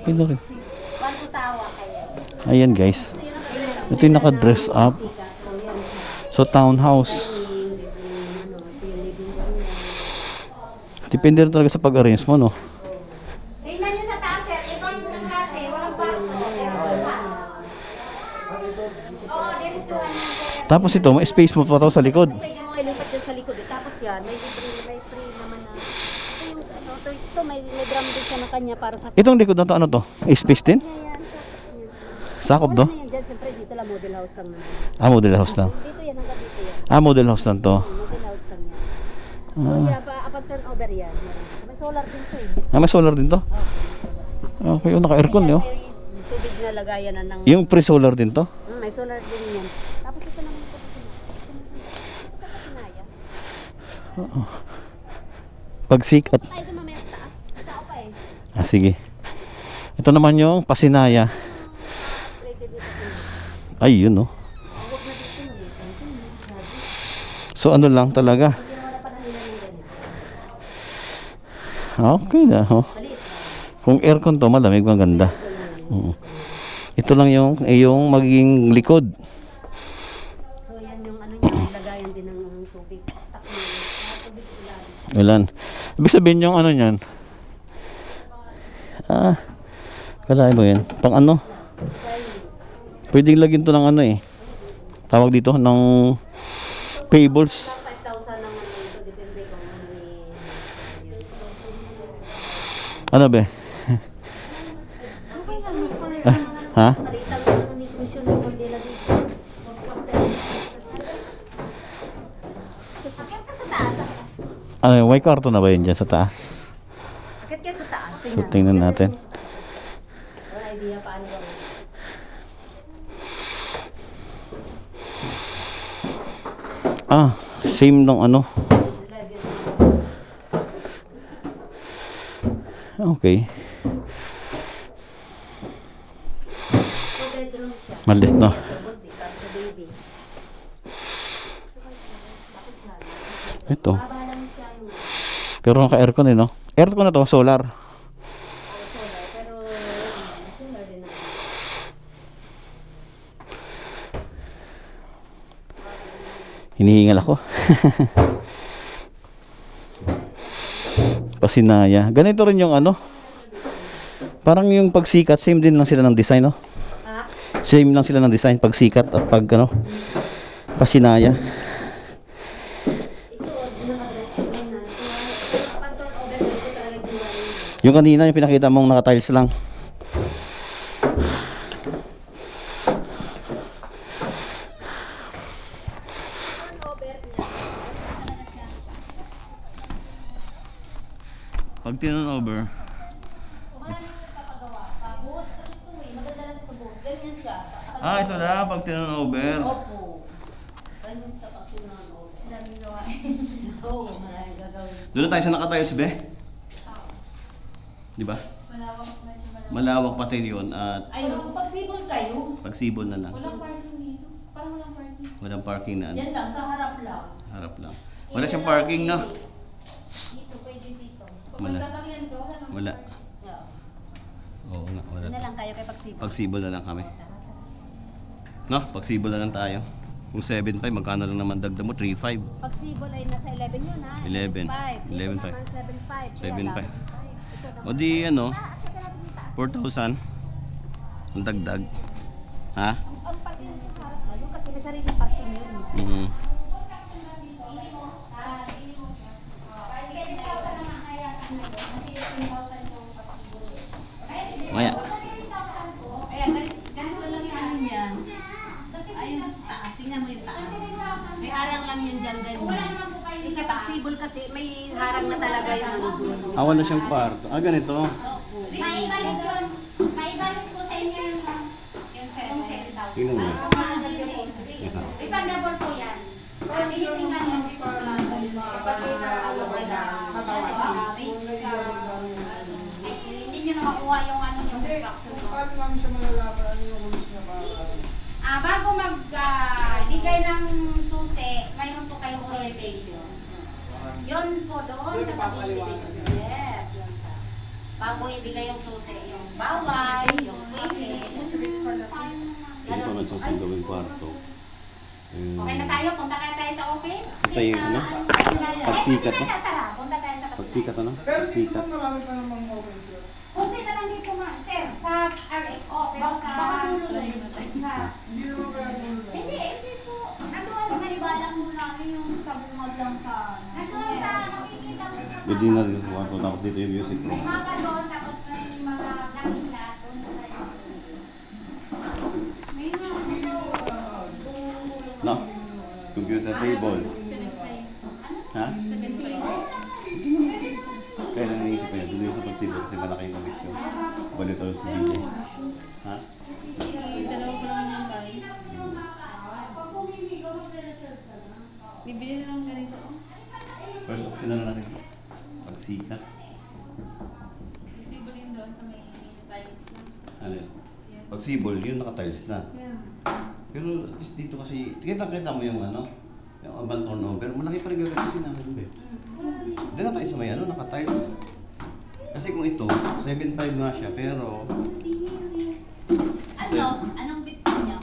Okay na rin. One tawa kaya. Ayan guys. Ito yung naka-dress up. So townhouse. Depende rin talaga sa pag-arrange mo no. Tingnan nyo sa taas, sir. Ito yung kasi. Walang kwarto. Oo, dito yan. Tapos ito, may space mo pa to sa likod. Pwede mo ilipat dyan sa likod. Tapos yan, may free naman na. Ito, may drum din siya na kanya para sa... Itong likod na to, ano to? Space din? Sakop to? Yan dyan, siyempre dito lang model house lang naman. Ah, model house lang. Dito yan, hanggang dito yan. Ah, model house lang to. Model house lang yan. So, yeah, upon turnover yan. May solar din to eh. Ah, may solar din to? Okay, oh, naka-aircon yun. May tubig na lagayan na ng... Yung pre-solar din to? May solar din yan. Tapos ito naman ito. Ito pasinaya. Oo. Pagsikat. Tayo ito mamaya sa taas. Tao pa eh. Ah, sige. Ito naman yung pasinaya. Rated dito pasinaya. Ay, yun oh. Huwag na dito mo eh. So ano lang talaga. Hindi naman na panahila ng ganyan. Okay na oh. Maliit. Kung aircon to, malamig, maganda. Ito lang yung magiging likod. So yan yung ano niya, lagayan din ng tubig. Stock na tubig ilalim. Ilan? Ibig sabihin yung ano niyan. Ah, kalahin mo yan. Pang ano? Pwedeng lagyan to ng ano eh. Tawag dito ng payables. 5,000 naman ito. Depende kung ano Ano be? Ha? Malitang ano ni Kusyon ng kondela dito. Akit ka sa taas. Ano, may kwarto na ba yun dyan sa taas? Akit ka sa taas. So tingnan natin. Wala idea paano ba. Ah, Same nung ano. Okay. So, bedroom siya. Malis na. Buti, para sa baby. Ito. Baba lang siya yung Pero naka-aircon eh, no? Aircon na to, solar. solar, pero solar din naman. Hinihingal ako. Pasinaya. Ganito rin yung ano. Parang yung pagsikat, same din lang sila ng design, no? Ha? Same lang sila ng design, pagsikat at pag ano, pasinaya. Ito, naka-dress ko na. Pag turn over, ito talaga yung sinuwari. Yung kanina, yung pinakita mong naka-tiles lang. Pag tinan-over, Ganyan siya. ito na, pag tinan-over. Opo. Ganyan siya pag over. Daming gawain. Oo, maraming gagawin. Doon na tayo sa naka-tiles, be. Di ba? Malawak pati yun at Ay, pagsibol kayo. pagsibol na lang. Walang parking dito. Parang walang parking. Walang parking na ano, Yan lang, sa harap lang. harap lang. Wala siyang parking, no? Dito, pwede dito. Pag Wala. magsasakyan ka, wala namang Wala. parking. Yeah. Oo nga, wala. Ano lang kayo kay pagsibol? Pagsibol na lang kami. No, pagsibol na lang tayo. Kung 7.5, magkano lang naman dagdag mo? 3.5. Pagsibol ay nasa 11 yun ha? 11. 11.5. 11.5. 7.5. 7.5. O di ano, 4,000 ang dagdag. Ha? Ang parking sa harap na yun kasi may sariling parking yun. Mhm. Maya. Ayan, ganito lang yung ano niya. Ayun sa taas, tingnan mo yung taas. May harang lang yun dyan ganyan. Yung kay pagsibol kasi may harang na talaga yung ano doon. Wala siyang kwarto. Ganito. Maibalik yun. Maibalik po sa inyo yung 7,000. Tingnan mo. Refundable po yan. Hihitingan mo dito sa hindi nyo na makuha yung ano yung instruction. Paano namin siya malalaman ano yung rules niya para Bago mag-ligay ng susi, mayroon po kayong orientation. Yun po doon sa pag-orientation. Yes, yun sa. Bago ibigay yung susi, yung bawal, yung quickness. Hindi pa nagsasang gawing kwarto. Okay na tayo, punta kaya tayo sa office. Ito yung ano? Pagsikat, no? Tara, punta tayo sa Pagsikat ano? Pero dito Pagsikat. po marami pa namang open sir. Punta na lang dito ma, sir, sa RXO, pero sa... Hindi naman kaya muna. Hindi po. Nandoon sa malibalang mo namin yung sa bungod lang sa... Nandoon sa makikita mo sa... Pwede na rin yung kwarto. Tapos dito yung music May room. mapa doon, tapos may mga nakita doon sa tayo. May mga No? Computer table. Ha? Kaya lang naisip ko yan. Doon yung sa pagsibol kasi malaki yung connection. Balik ulit si DJ. Ha? Dalawa pa lang yung bahay. Bibili na lang ganito. First option na lang natin. Pagsikat. Visible yun doon sa may tiles na. Ano yun? Pagsibol, yun naka-tiles na. Yeah. Pero at least dito kasi, kita mo yung ano, yung urban turnover, malaki pa rin gawin kasi sinabi mo eh. Diyan na tayo sa may ano, naka-tiles. Kasi kung ito, 7.5 nga siya, pero... Ano? Anong bit niya?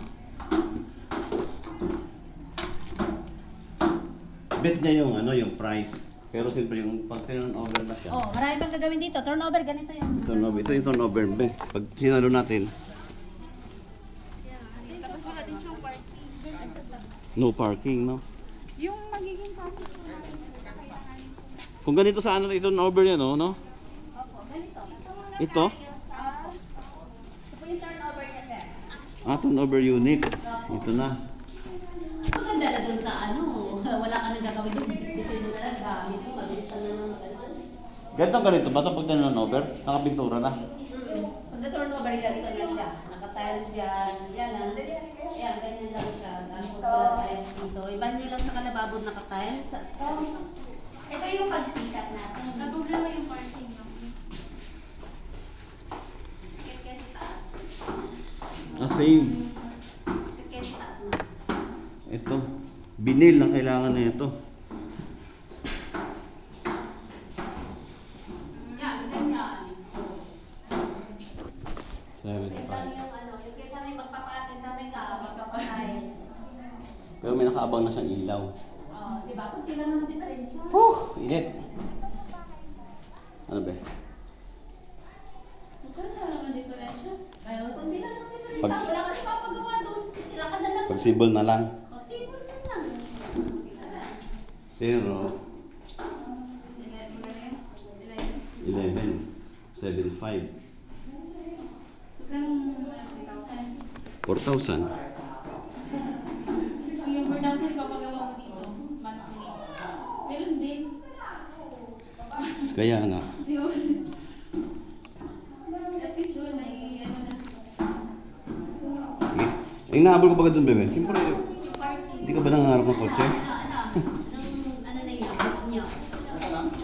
Bet niya yung ano, yung price. Pero siyempre yung pag turnover na siya. Oh, marami pang gagawin dito. Turnover, ganito yung... Turnover, ito yung turnover, be. Pag sinalo natin, Tapos wala din siyang parking. no parking, no? Yung magiging parking ko Kung ganito sa ano, ito turnover yan, no? Opo, ganito. Ito? Ito po yung turnover niya, sir. Turnover unit. Ito na. Maganda na dun sa ano. Wala ka nang gagawin dun. Dito na lang gamit mo. Mabilis na naman Ganito, basta pag turnover, nakapintura na. Pag na-turnover, ganito na siya. Naka-tiles yan. Yan, yan, ganyan lang siya. Tapos wala tiles dito. iban nyo lang sa kalababod na katayan. Ito yung pagsikat natin. Ang problema yung parking lang. Kaya sa taas. Save. Kaya sa taas mo. Ito. Binil lang kailangan na ito. Yan, ganyan. 75. Yung ano, yung kaysa may magpapatay sa may ka, magpapatay. Pero may nakaabang na siyang ilaw. Oh, di ba? Kung tila naman diferensya. Init. Ano ba? Ito na lang ang diferensya. Ayaw, kung tila naman diferensya. Pag- Wala ka rin papagawa doon. Tila ka na lang. Pagsibol na lang. O, sipon na lang. Pero 11. 11.75. Magkano 4,000. 4,000? Yung 4,000 ipapagawa mo dito. Monthly. Meron din. Kaya nga. Yun. At least doon ay ano na. Eh, naabol ko ba doon, bebe? Siyempre, Yung parking. hindi ka ba nangangarap ng kotse? Ano na yun? Nyo.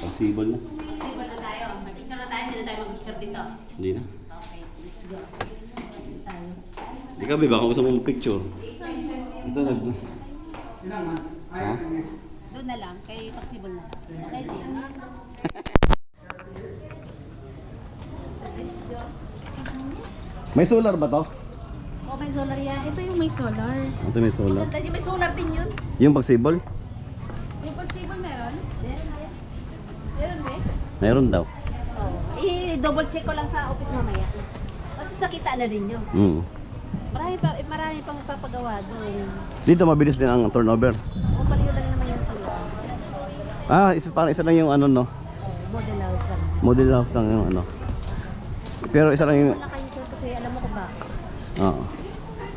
Pagsibol na. Sipon na tayo. Mag-picture na tayo. Hindi na tayo mag-picture dito. Hindi na. Okay, let's go. Tayo. Hindi ka, bebe, baka gusto mo picture. Ito, ha? Doon na lang. Kay Paksibol na lang. Okay, din. Let's go. May solar ba to? Oh, may solar yan. Ito yung may solar. Ito may solar. Maganda yun. May solar din yun. Yung pagsibol? Yung pagsibol meron? Meron ba? Mayroon daw. Oh. I-double check ko lang sa office mamaya. At nakita na rin yun. Marami pang papagawa doon. Dito mabilis din ang turnover. O, paliw lang naman yan sa Parang isa lang yung ano, no? model house lang. Model house lang yung ano. Pero isa lang yung... Wala kayo sir kasi alam mo kung bakit. Oo.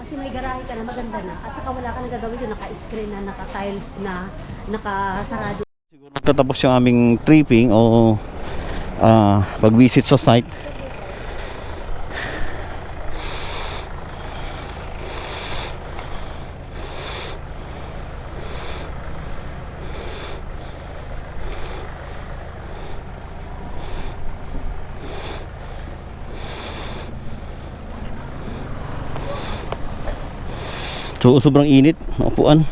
Kasi may garahe ka na maganda na. At saka wala ka na gagawin yun. Naka-screen na, naka-tiles na, nakasarado. Siguro tatapos yung aming tripping o pag-visit sa site. So sobrang init ng upuan.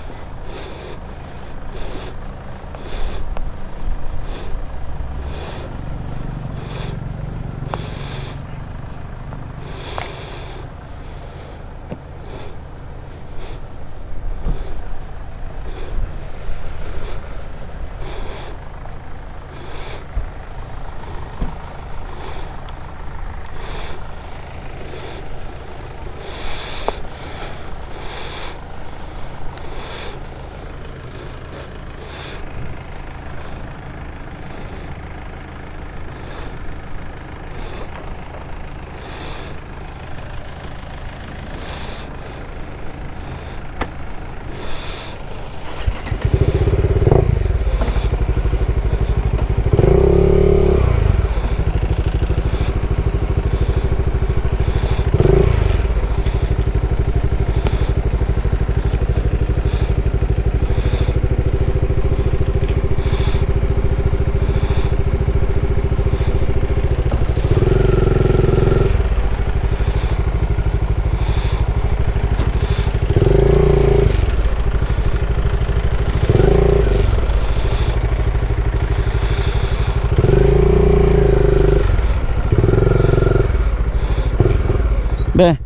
Be.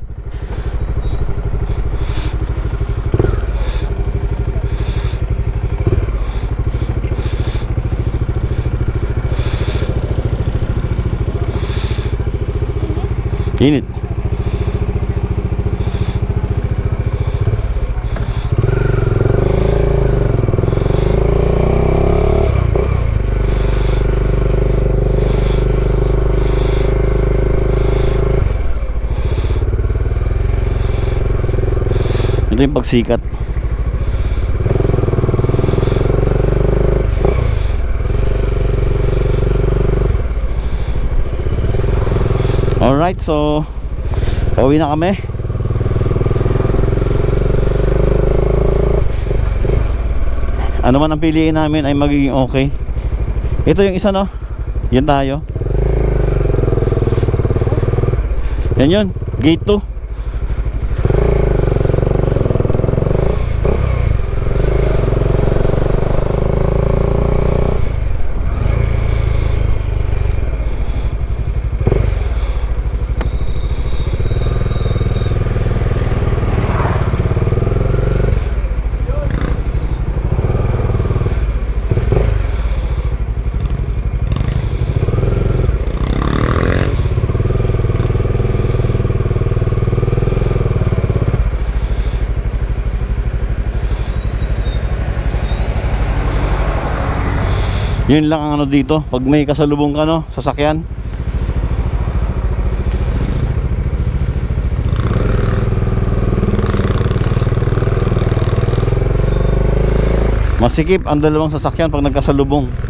Init. Ito yung pagsikat. Alright, so pauwi na kami. ano man ang piliin namin ay magiging okay. Ito yung isa, no? Yan tayo. Yan yun, gate 2. Yun lang ang ano dito, pag may kasalubong ka, no, sasakyan. Masikip ang dalawang sasakyan pag nagkasalubong.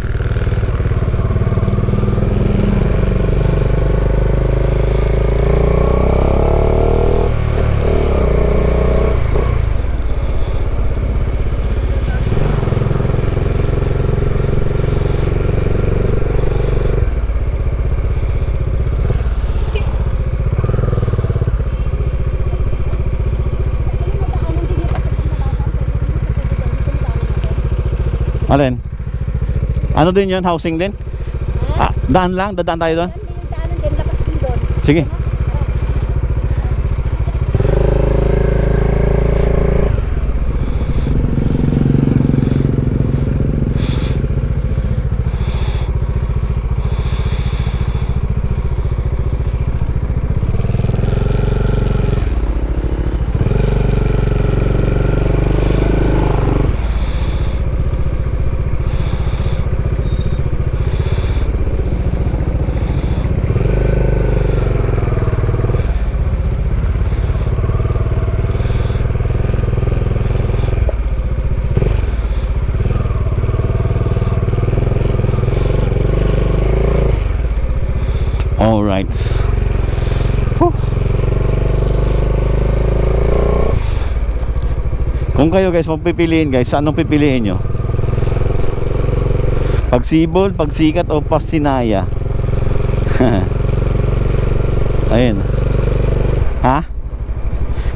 Alin? Ano din yun? Housing din? Ah, daan lang? Dadaan tayo doon? Sige. Alright. Whew. Kung kayo guys magpipiliin guys, anong pipiliin nyo? Pagsibol, pagsikat o pasinaya? Ayun. Ha?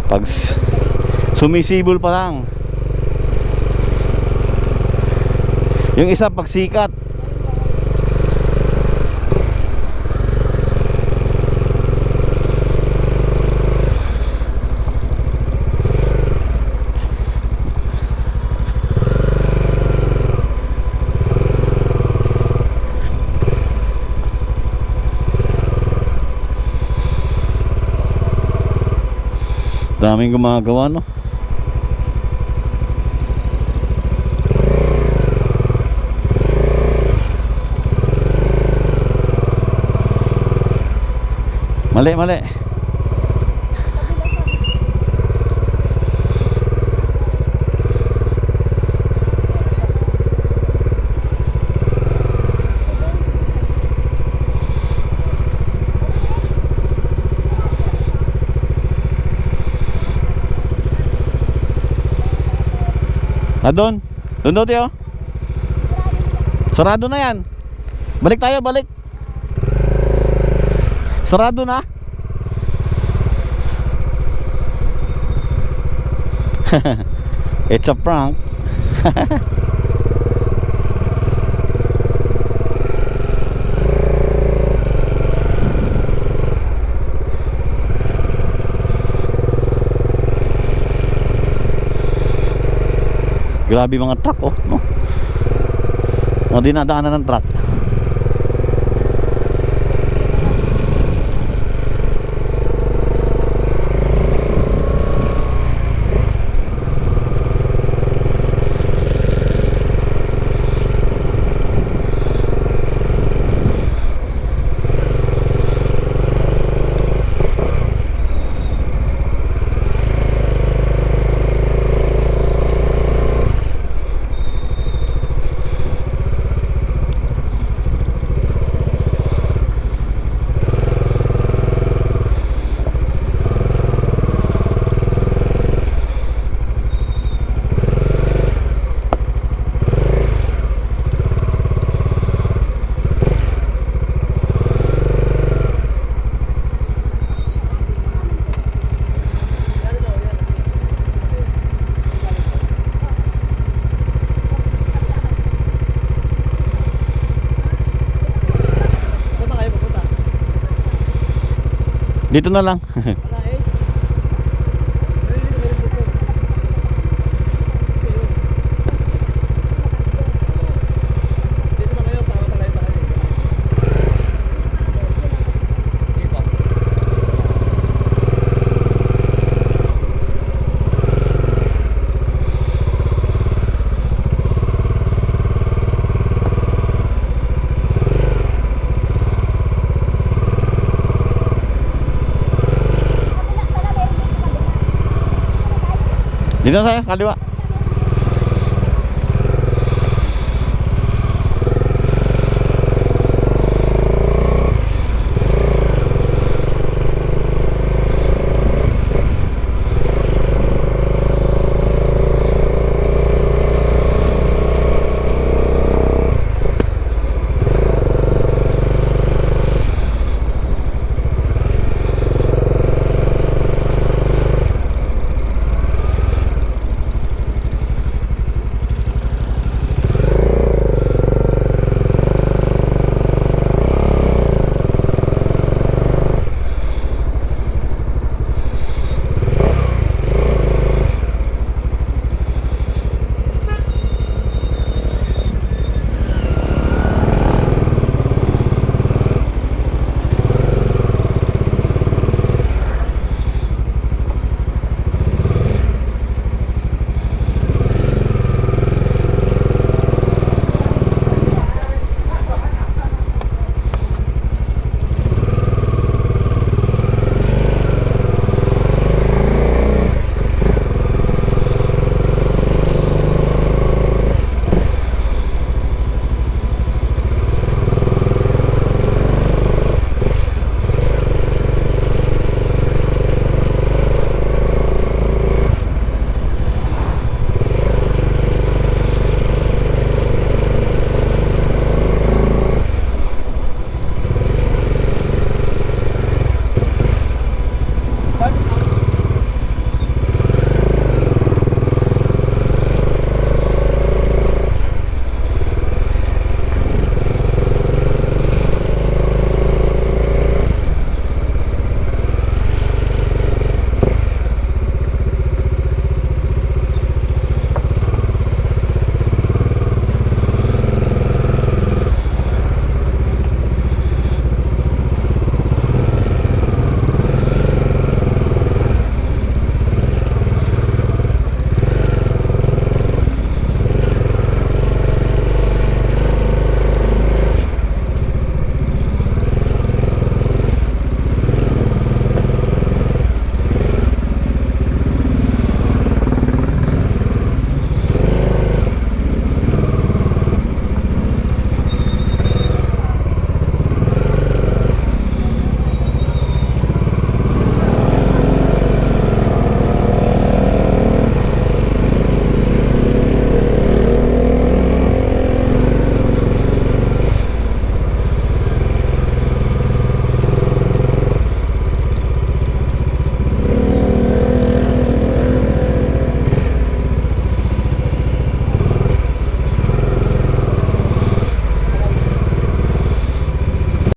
Pag sumisibol pa lang. Yung isa pagsikat. Daming gumagawa, no? Mali, mali. Doon. Doon daw tayo. Sarado na yan. Balik tayo, balik. Sarado na. It's a prank. Grabe mga truck, oh, no? Mga dinadaanan ng truck. Dito na lang. Dito na tayo, kaliwa.